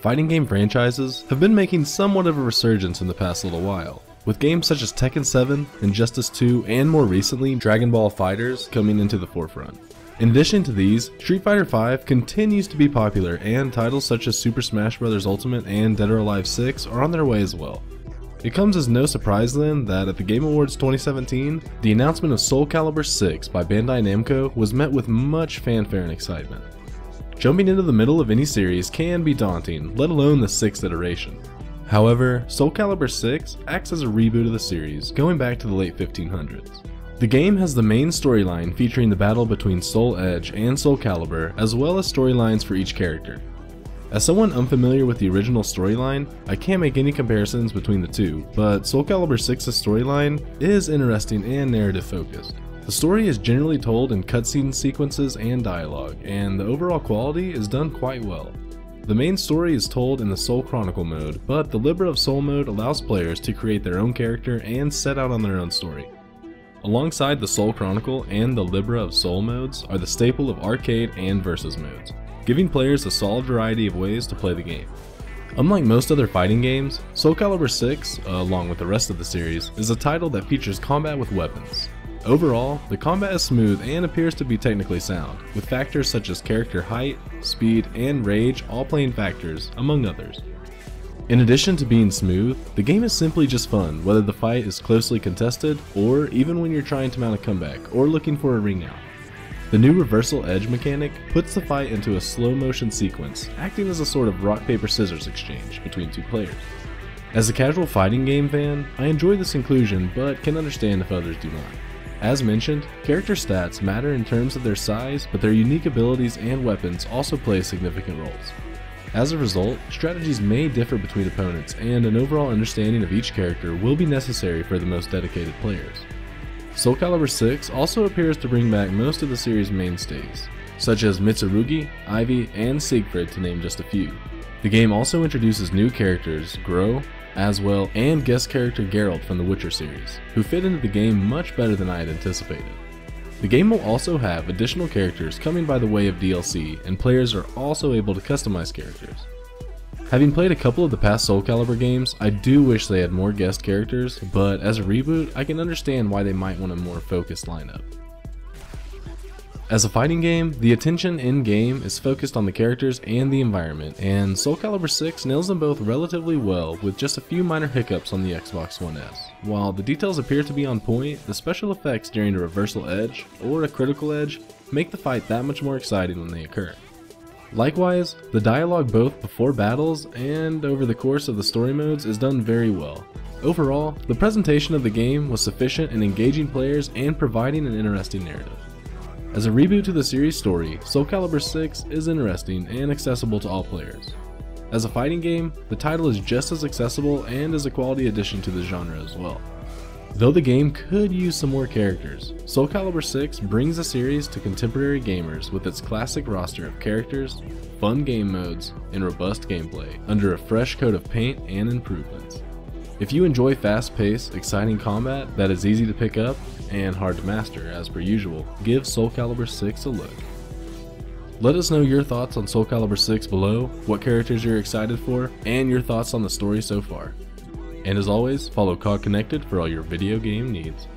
Fighting game franchises have been making somewhat of a resurgence in the past little while, with games such as Tekken 7, Injustice 2, and more recently Dragon Ball FighterZ coming into the forefront. In addition to these, Street Fighter V continues to be popular, and titles such as Super Smash Bros. Ultimate and Dead or Alive 6 are on their way as well. It comes as no surprise then that at the Game Awards 2017, the announcement of Soulcalibur VI by Bandai Namco was met with much fanfare and excitement. Jumping into the middle of any series can be daunting, let alone the 6th iteration. However, Soulcalibur VI acts as a reboot of the series, going back to the late 1500s. The game has the main storyline featuring the battle between Soul Edge and Soulcalibur, as well as storylines for each character. As someone unfamiliar with the original storyline, I can't make any comparisons between the two, but Soulcalibur VI's storyline is interesting and narrative focused. The story is generally told in cutscene sequences and dialogue, and the overall quality is done quite well. The main story is told in the Soul Chronicle mode, but the Libra of Soul mode allows players to create their own character and set out on their own story. Alongside the Soul Chronicle and the Libra of Soul modes are the staple of arcade and versus modes, giving players a solid variety of ways to play the game. Unlike most other fighting games, Soulcalibur VI, along with the rest of the series, is a title that features combat with weapons. Overall, the combat is smooth and appears to be technically sound, with factors such as character height, speed, and rage all playing factors, among others. In addition to being smooth, the game is simply just fun, whether the fight is closely contested, or even when you're trying to mount a comeback, or looking for a ring out. The new reversal edge mechanic puts the fight into a slow motion sequence, acting as a sort of rock paper scissors exchange between two players. As a casual fighting game fan, I enjoy this inclusion, but can understand if others do not. As mentioned, character stats matter in terms of their size, but their unique abilities and weapons also play significant roles. As a result, strategies may differ between opponents, and an overall understanding of each character will be necessary for the most dedicated players. Soulcalibur VI also appears to bring back most of the series' mainstays, such as Mitsurugi, Ivy, and Siegfried to name just a few. The game also introduces new characters, Gro, Aswell, and guest character Geralt from the Witcher series, who fit into the game much better than I had anticipated. The game will also have additional characters coming by the way of DLC, and players are also able to customize characters. Having played a couple of the past Soulcalibur games, I do wish they had more guest characters, but as a reboot, I can understand why they might want a more focused lineup. As a fighting game, the attention in-game is focused on the characters and the environment, and Soulcalibur VI nails them both relatively well with just a few minor hiccups on the Xbox One S. While the details appear to be on point, the special effects during a reversal edge or a critical edge make the fight that much more exciting when they occur. Likewise, the dialogue both before battles and over the course of the story modes is done very well. Overall, the presentation of the game was sufficient in engaging players and providing an interesting narrative. As a reboot to the series story, Soulcalibur VI is interesting and accessible to all players. As a fighting game, the title is just as accessible and is a quality addition to the genre as well. Though the game could use some more characters, Soulcalibur VI brings the series to contemporary gamers with its classic roster of characters, fun game modes, and robust gameplay under a fresh coat of paint and improvements. If you enjoy fast-paced, exciting combat that is easy to pick up and hard to master as per usual, give Soulcalibur VI a look. Let us know your thoughts on Soulcalibur VI below, what characters you're excited for, and your thoughts on the story so far. And as always, follow COGconnected for all your video game needs.